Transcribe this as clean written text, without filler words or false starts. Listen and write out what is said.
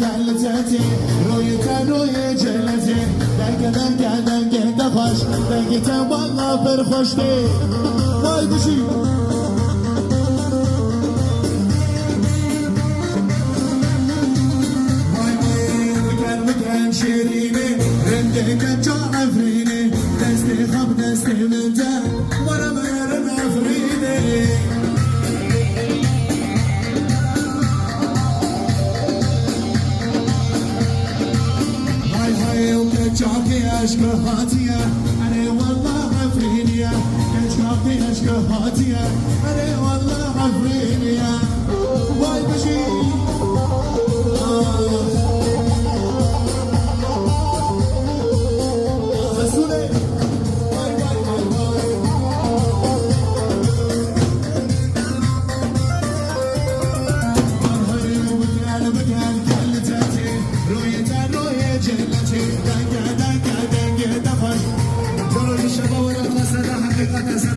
کلتتی روی تن روی جلتی دنگ خوش دنگ تن والا پر خوش دی وای بشی شيريني رندك عفريني دستي خب دستي من جا ورا ميرن عفريني هاي وكجاكي اشك هاتيا انا والله عفرينيا كجاكي اشك هاتيا انا والله عفرينيا واي بشي روی تن روی جلتی